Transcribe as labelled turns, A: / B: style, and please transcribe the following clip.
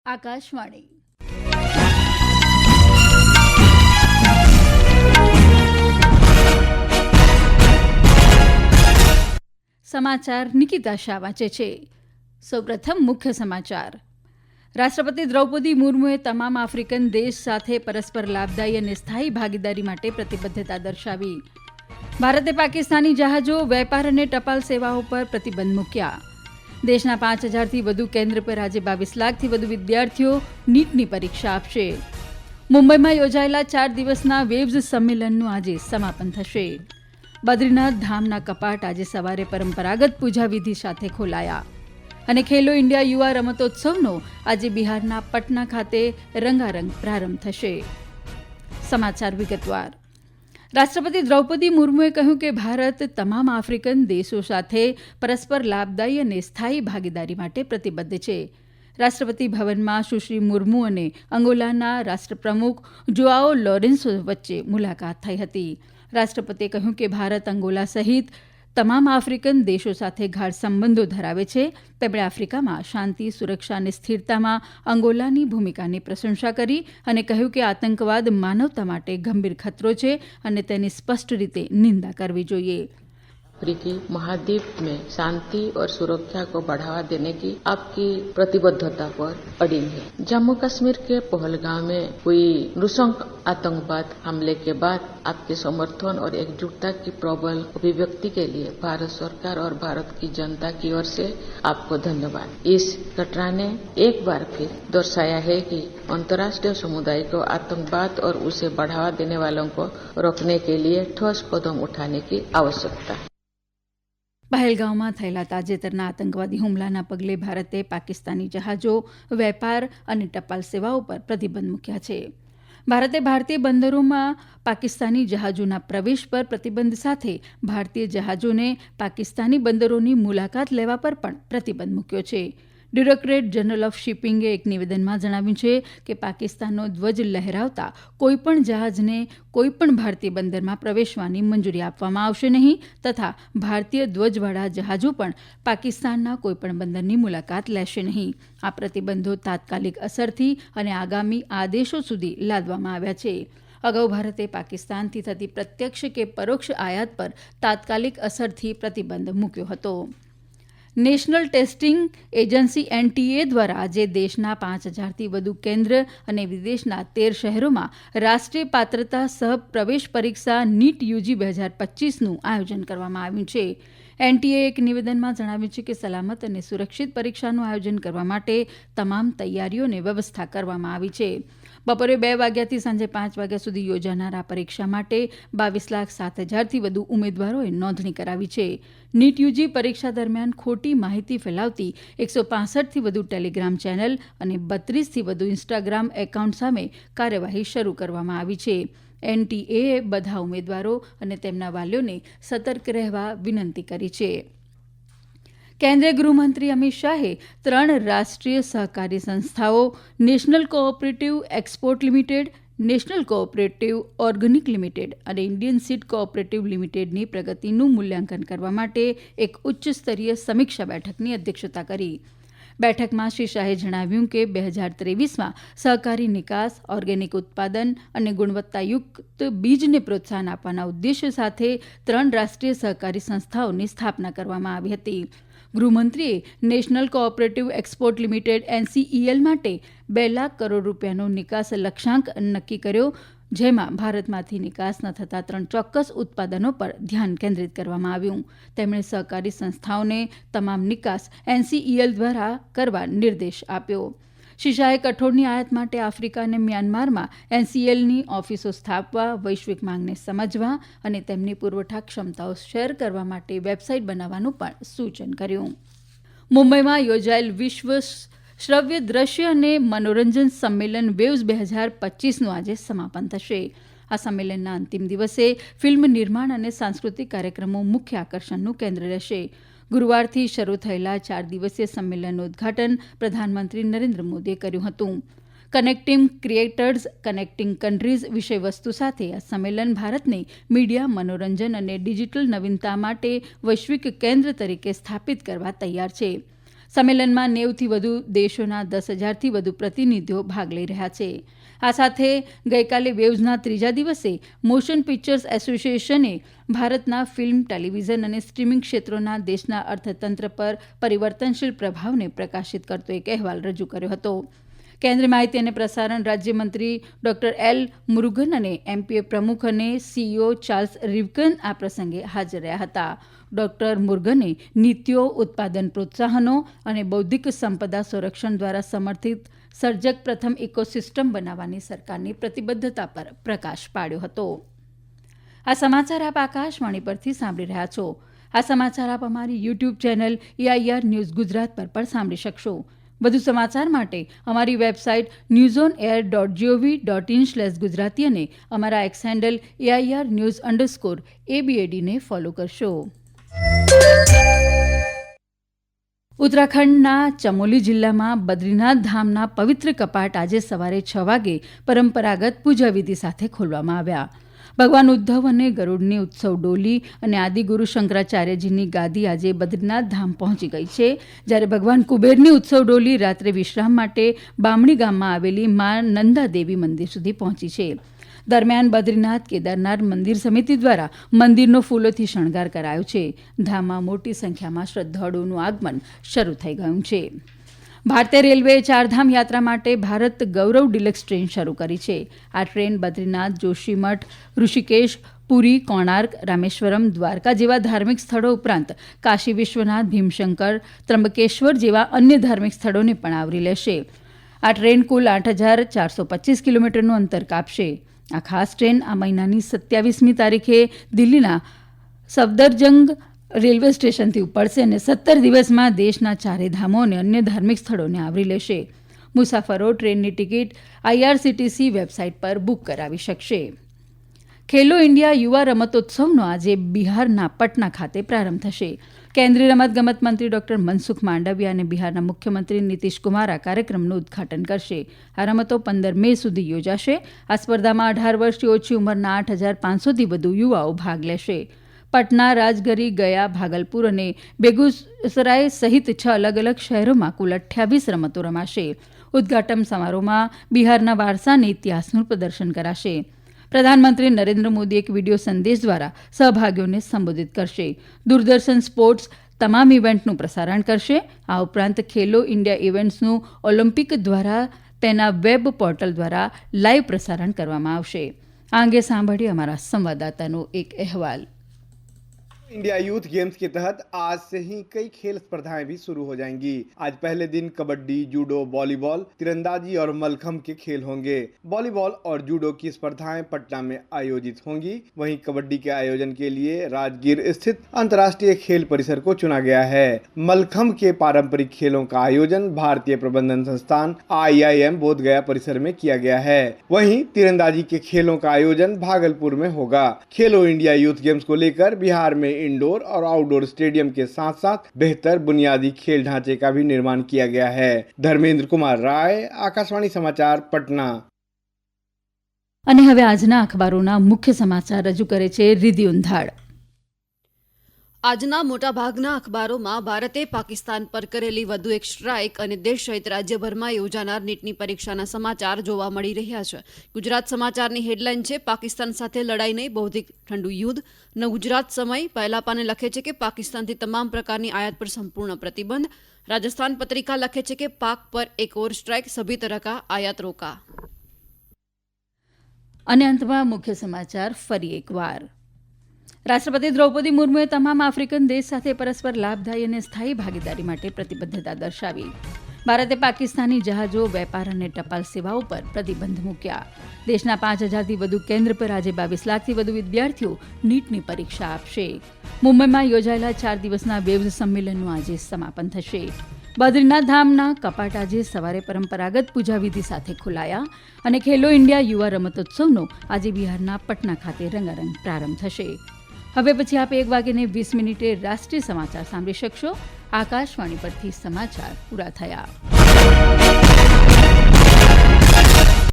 A: આકાશવાણી. સમાચાર નિકિતા શાહ વાંચે છે. સૌપ્રથમ મુખ્ય સમાચાર. રાષ્ટ્રપતિ દ્રૌપદી મુર્મુએ તમામ આફ્રિકન દેશ સાથે પરસ્પર લાભદાયી અને સ્થાયી ભાગીદારી માટે પ્રતિબદ્ધતા દર્શાવી. ભારતે પાકિસ્તાની જહાજો, વેપાર અને ટપાલ સેવાઓ પર પ્રતિબંધ મૂક્યા. દેશના 5,000થી વધુ કેન્દ્ર પર આજે 22 લાખથી વધુ વિદ્યાર્થીઓ નીટની પરીક્ષા આપશે. મુંબઈમાં યોજાયેલા 4 દિવસના વેવ્સ સંમેલનનું આજે સમાપન થશે. બદ્રીનાથ ધામના કપાટ આજે સવારે પરંપરાગત પૂજાવિધિ સાથે ખોલાયા. અને ખેલો ઇન્ડિયા યુવા રમતોત્સવનો આજે બિહારના પટના ખાતે રંગારંગ પ્રારંભ થશે. સમાચાર વિગતવાર. રાષ્ટ્રપતિ દ્રૌપદી મુર્મુએ કહ્યું કે ભારત તમામ આફ્રિકન દેશો સાથે પરસ્પર લાભદાયી અને સ્થાયી ભાગીદારી માટે પ્રતિબદ્ધ છે. રાષ્ટ્રપતિ ભવનમાં સુશ્રી મુર્મુ અને અંગોલાના રાષ્ટ્રપ્રમુખ જોઆઓ લોરેન્સો વચ્ચે મુલાકાત થઈ હતી. રાષ્ટ્રપતિએ કહ્યું કે ભારત અંગોલા સહિત તમામ આફ્રિકન દેશો સાથે ગાઢ સંબંધો ધરાવે છે. તેમણે આફ્રિકામાં શાંતિ, સુરક્ષા અને સ્થિરતામાં અંગોલાની ભૂમિકાની પ્રશંસા કરી અને કહ્યું કે આતંકવાદ માનવતા માટે ગંભીર ખતરો છે અને તેની સ્પષ્ટ રીતે નિંદા કરવી જોઈએ.
B: अफ्रीकी महाद्वीप में शांति और सुरक्षा को बढ़ावा देने की आपकी प्रतिबद्धता पर अडिग है. जम्मू कश्मीर के पहलगाम में हुई नृशंस आतंकवाद हमले के बाद आपके समर्थन और एकजुटता की प्रबल अभिव्यक्ति के लिए भारत सरकार और भारत की जनता की ओर से आपको धन्यवाद. इस घटना ने एक बार फिर दर्शाया है कि अंतर्राष्ट्रीय समुदाय को आतंकवाद और उसे बढ़ावा देने वालों को रोकने के लिए ठोस कदम उठाने की आवश्यकता है.
A: પહેલગાંવમાં થયેલા તાજેતરના આતંકવાદી હુમલાના પગલે ભારતે પાકિસ્તાની જહાજો, વેપાર અને ટપાલ સેવાઓ પર પ્રતિબંધ મૂક્યા છે. ભારતે ભારતીય બંદરોમાં પાકિસ્તાની જહાજોના પ્રવેશ પર પ્રતિબંધ સાથે ભારતીય જહાજોને પાકિસ્તાની બંદરોની મુલાકાત લેવા પર પણ પ્રતિબંધ મૂક્યો છે. ડિરેક્ટરેટ જનરલ ઓફ શિપિંગે એક નિવેદનમાં જણાવ્યું છે કે પાકિસ્તાનનો ધ્વજ લહેરાવતા કોઈપણ જહાજને કોઈપણ ભારતીય બંદરમાં પ્રવેશવાની મંજૂરી આપવામાં આવશે નહીં તથા ભારતીય ધ્વજવાળા જહાજો પણ પાકિસ્તાનના કોઈપણ બંદરની મુલાકાત લેશે નહીં. આ પ્રતિબંધો તાત્કાલિક અસરથી અને આગામી આદેશો સુધી લાદવામાં આવ્યા છે. અગાઉ ભારતે પાકિસ્તાનથી થતી પ્રત્યક્ષ કે પરોક્ષ આયાત પર તાત્કાલિક અસરથી પ્રતિબંધ મૂક્યો હતો. નેશનલ ટેસ્ટિંગ એજન્સી એનટીએ દ્વારા આજે દેશના 5,000થી વધુ કેન્દ્ર અને વિદેશના 13 શહેરોમાં રાષ્ટ્રીય પાત્રતા સહ પ્રવેશ પરીક્ષા નીટ યુજી 2025નું આયોજન કરવામાં આવ્યું છે. એનટીએ એક નિવેદનમાં જણાવ્યું છે કે સલામત અને સુરક્ષિત પરીક્ષાનું આયોજન કરવા માટે તમામ તૈયારીઓ અને વ્યવસ્થા કરવામાં આવી છે. બપોરે 2 વાગ્યાથી સાંજે 5 વાગ્યા સુધી યોજાનાર આ પરીક્ષા માટે 22,07,000થી વધુ ઉમેદવારોએ નોંધણી કરાવી છે. નીટ યુજી પરીક્ષા દરમિયાન ખોટી માહિતી ફેલાવતી 165થી વધુ ટેલિગ્રામ ચેનલ અને 32થી વધુ ઇન્સ્ટાગ્રામ એકાઉન્ટ સામે કાર્યવાહી શરૂ કરવામાં આવી છે. એનટીએએ બધા ઉમેદવારો અને તેમના વાલીઓને સતર્ક રહેવા વિનંતી કરી છે. કેન્દ્રીય ગૃહમંત્રી અમિત શાહે 3 રાષ્ટ્રીય સહકારી સંસ્થાઓ national cooperative export limited, national cooperative organic limited અને ઇન્ડિયન સીડ કોઓપરેટિવ લિમિટેડની પ્રગતિનું મૂલ્યાંકન કરવા માટે એક ઉચ્ચસ્તરીય સમીક્ષા બેઠકની અધ્યક્ષતા કરી. બેઠકમાં શ્રી શાહે જણાવ્યું કે 2023માં સહકારી નિકાસ, ઓર્ગેનિક ઉત્પાદન અને ગુણવત્તાયુક્ત બીજને પ્રોત્સાહન આપવાના ઉદ્દેશ્ય સાથે 3 રાષ્ટ્રીય સહકારી સંસ્થાઓની સ્થાપના કરવામાં આવી હતી. ગૃહમંત્રીએ નેશનલ કોઓપરેટિવ એક્સપોર્ટ લિમિટેડ એનસીઈએલ માટે 2 લાખ કરોડ રૂપિયાનો નિકાસ લક્ષ્યાંક નક્કી કર્યો, જેમાં ભારતમાંથી નિકાસ ન થતા 3 ચોક્કસ ઉત્પાદનો પર ધ્યાન કેન્દ્રિત કરવામાં આવ્યું. તેમણે સહકારી સંસ્થાઓને તમામ નિકાસ એનસીઈએલ દ્વારા કરવા નિર્દેશ આપ્યો. શ્રી શાહે કઠોળની આયાત માટે આફ્રિકા અને મ્યાનમારમાં એનસીઈએલની ઓફિસો સ્થાપવા, વૈશ્વિક માંગને સમજવા અને તેમની પુરવઠા ક્ષમતાઓ શેર કરવા માટે વેબસાઇટ બનાવવાનું પણ સૂચન કર્યું. મુંબઈમાં યોજાયેલ વિશ્વ શ્રવ્ય દ્રશ્ય અને મનોરંજન સંમેલન વેવ્સ 2025નું આજે સમાપન થશે. આ સંમેલનના અંતિમ દિવસે ફિલ્મ નિર્માણ અને સાંસ્કૃતિક કાર્યક્રમો મુખ્ય આકર્ષણનું કેન્દ્ર રહેશે. ગુરુવારથી શરૂ થયેલા 4 દિવસીય સંમેલનનું ઉદઘાટન પ્રધાનમંત્રી નરેન્દ્ર મોદીએ કર્યું હતું. કનેક્ટિંગ ક્રિએટર્સ, કનેક્ટિંગ કન્ટ્રીઝ વિષયવસ્તુ સાથે આ સંમેલન ભારતને મીડિયા, મનોરંજન અને ડિજિટલ નવીનતા માટે વૈશ્વિક કેન્દ્ર તરીકે સ્થાપિત કરવા તૈયાર છે. સંમેલનમાં 90થી વધુ દેશોના 10,000થી વધુ પ્રતિનિધિઓ ભાગ લઈ રહ્યા છે. આ સાથે ગઈકાલે વેવ્સના ત્રીજા દિવસે મોશન પિક્ચર્સ એસોસિએશને ભારતના ફિલ્મ, ટેલિવિઝન અને સ્ટ્રીમિંગ ક્ષેત્રોના દેશના અર્થતંત્ર પર પરિવર્તનશીલ પ્રભાવને પ્રકાશિત કરતો એક અહેવાલ રજૂ કર્યો હતો. કેન્દ્રીય માહિતી અને પ્રસારણ રાજ્યમંત્રી ડોક્ટર એલ મુરુગન અને એમપીએ પ્રમુખ અને સીઈઓ ચાર્લ્સ રિવકન આ પ્રસંગે હાજર રહ્યા હતા. ડોક્ટર મુરુગને નીતિઓ, ઉત્પાદન પ્રોત્સાહનો અને બૌદ્ધિક સંપદા સંરક્ષણ દ્વારા સમર્થિત સર્જક પ્રથમ ઇકોસિસ્ટમ બનાવવાની સરકારની પ્રતિબદ્ધતા પર પ્રકાશ પાડ્યો હતો. આ સમાચાર આપ આકાશવાણી પરથી સાંભળી રહ્યા છો. આ સમાચાર આપ અમારી YouTube channel AIR news Gujarat પર પણ સાંભળી શકશો. વધુ સમાચાર માટે અમારી વેબસાઇટ newsonair.gov.in/gujarati અને અમારા એક્સ હેન્ડલ AIR_news_ABAD ને ફોલો કરશો. ઉત્તરાખંડના ચમોલી જિલ્લામાં બદ્રીનાથ ધામના પવિત્ર કપાટ આજે સવારે 6 વાગે પરંપરાગત પૂજાવિધિ સાથે ખોલવામાં આવ્યા. ભગવાન ઉદ્ધવ અને ગરુડની ઉત્સવ ડોલી અને આદિગુરુ શંકરાચાર્યજીની ગાદી આજે બદ્રીનાથ ધામ પહોંચી ગઈ છે, જ્યારે ભગવાન કુબેરની ઉત્સવ ડોલી રાત્રે વિશ્રામ માટે બામણી ગામમાં આવેલી મા નંદાદેવી મંદિર સુધી પહોંચી છે. દરમિયાન બદ્રીનાથ કેદારનાથ મંદિર સમિતિ દ્વારા મંદિરનો ફૂલોથી શણગાર કરાયો છે. ધામમાં મોટી સંખ્યામાં શ્રદ્ધાળુઓનું આગમન શરૂ થઈ ગયું છે. ભારતીય રેલવેએ ચારધામ યાત્રા માટે ભારત ગૌરવ ડિલક્સ ટ્રેન શરૂ કરી છે. આ ટ્રેન બદ્રીનાથ, જોશીમઠ, ઋષિકેશ, પુરી, કોણાર્ક, રામેશ્વરમ, દ્વારકા જેવા ધાર્મિક સ્થળો ઉપરાંત કાશી વિશ્વનાથ, ભીમશંકર, ત્રંબકેશ્વર જેવા અન્ય ધાર્મિક સ્થળોને પણ આવરી લેશે. આ ટ્રેન કુલ 8,425 કિલોમીટરનું અંતર કાપશે. આ ખાસ ટ્રેન આ મહિનાની 27મી તારીખે દિલ્હીના સફદરજંગ રેલવે સ્ટેશનથી ઉપડશે અને 17 દિવસમાં દેશના ચારે ધામો અને અન્ય ધાર્મિક સ્થળોને આવરી લેશે. મુસાફરો ટ્રેનની ટિકિટ IRCTC વેબસાઇટ પર બુક કરાવી શકશે. ખેલો ઇન્ડિયા યુવા રમતોત્સવનો આજે બિહારના પટના ખાતે પ્રારંભ થશે. કેન્દ્રીય રમતગમત મંત્રી ડોક્ટર મનસુખ માંડવિયા અને બિહારના મુખ્યમંત્રી નીતિશકુમાર આ કાર્યક્રમનું ઉદઘાટન કરશે. આ રમતો 15 મે સુધી યોજાશે. આ સ્પર્ધામાં 18 વર્ષથી ઓછી ઉંમરના 8,500થી વધુ યુવાઓ ભાગ લેશે. પટના, રાજગરી, ગયા, ભાગલપુર અને બેગુસરાય સહિત 6 અલગ અલગ શહેરોમાં કુલ 28 રમતો રમાશે. ઉદઘાટન સમારોહમાં બિહારના વારસા અને ઇતિહાસનું પ્રદર્શન કરાશે. પ્રધાનમંત્રી નરેન્દ્ર મોદી એક વિડીયો સંદેશ દ્વારા સહભાગીઓને સંબોધિત કરશે. દૂરદર્શન સ્પોર્ટ્સ તમામ ઇવેન્ટનું પ્રસારણ કરશે. આ ઉપરાંત ખેલો ઇન્ડિયા ઇવેન્ટ્સનું ઓલિમ્પિક દ્વારા તેના વેબ પોર્ટલ દ્વારા લાઇવ પ્રસારણ કરવામાં આવશે. આ અંગે સાંભળીએ અમારા સંવાદદાતાનો એક અહેવાલ.
C: इंडिया यूथ गेम्स के तहत आज से ही कई खेल स्पर्धाएं भी शुरू हो जाएंगी। आज पहले दिन कबड्डी, जूडो, वॉलीबॉल, तीरंदाजी और मलखम्ब के खेल होंगे। वॉलीबॉल और जूडो की स्पर्धाएं पटना में आयोजित होंगी। वहीं कबड्डी के आयोजन के लिए राजगीर स्थित अंतर्राष्ट्रीय खेल परिसर को चुना गया है। मलखम्ब के पारंपरिक खेलों का आयोजन भारतीय प्रबंधन संस्थान IIM बोधगया परिसर में किया गया है। वहीं तीरंदाजी के खेलों का आयोजन भागलपुर में होगा। खेलो इंडिया यूथ गेम्स को लेकर बिहार में इंडोर और आउटडोर स्टेडियम के साथ साथ बेहतर बुनियादी खेल ढांचे का भी निर्माण किया गया है। धर्मेंद्र कुमार राय, आकाशवाणी समाचार, पटना.
A: અને હવે આજના અખબારોના મુખ્ય સમાચાર રજૂ કરે છે રિધિ ઉંધાડ.
D: આજના મોટાભાગના અખબારોમાં ભારતે પાકિસ્તાન પર કરેલી વધુ એક સ્ટ્રાઇક અને દેશ સહિત રાજ્યભરમાં યોજાનાર નીટની પરીક્ષાના સમાચાર જોવા મળી રહ્યા છે. ગુજરાત સમાચારની હેડલાઇન છે, પાકિસ્તાન સાથે લડાઈ નહીં, બૌદ્ધિક ઠંડુ યુદ્ધ. ગુજરાત સમય પહેલા પાને લખે છે કે પાકિસ્તાનથી તમામ પ્રકારની આયાત પર સંપૂર્ણ પ્રતિબંધ. રાજસ્થાન પત્રિકા લખે છે કે પાક પર એક ઓર સ્ટ્રાઇક, સભી तरह का आयात रोका.
A: અને અંતમાં મુખ્ય સમાચાર ફરી એકવાર. રાષ્ટ્રપતિ દ્રૌપદી મુર્મુએ તમામ આફ્રિકન દેશ સાથે પરસ્પર લાભદાયી અને સ્થાયી ભાગીદારી માટે પ્રતિબદ્ધતા દર્શાવી. ભારતે પાકિસ્તાની જહાજો, વેપાર અને ટપાલ સેવાઓ પર પ્રતિબંધ મૂક્યા. દેશના 5,000થી વધુ કેન્દ્ર પર આજે 22 લાખથી વધુ વિદ્યાર્થીઓ નીટની પરીક્ષા આપશે. મુંબઈમાં યોજાયેલા 4 દિવસના વેવ્સ સંમેલનનું આજે સમાપન થશે. બદ્રીનાથ ધામના કપાટ આજે સવારે પરંપરાગત પૂજાવિધિ સાથે ખોલાયા. અને ખેલો ઇન્ડિયા યુવા રમતોત્સવનો આજે બિહારના પટના ખાતે રંગારંગ પ્રારંભ થશે. હવે પછી આપ 1:20 રાષ્ટ્રીય સમાચાર સાંભળી શકશો. આકાશવાણી પરથી સમાચાર પૂરા થયા.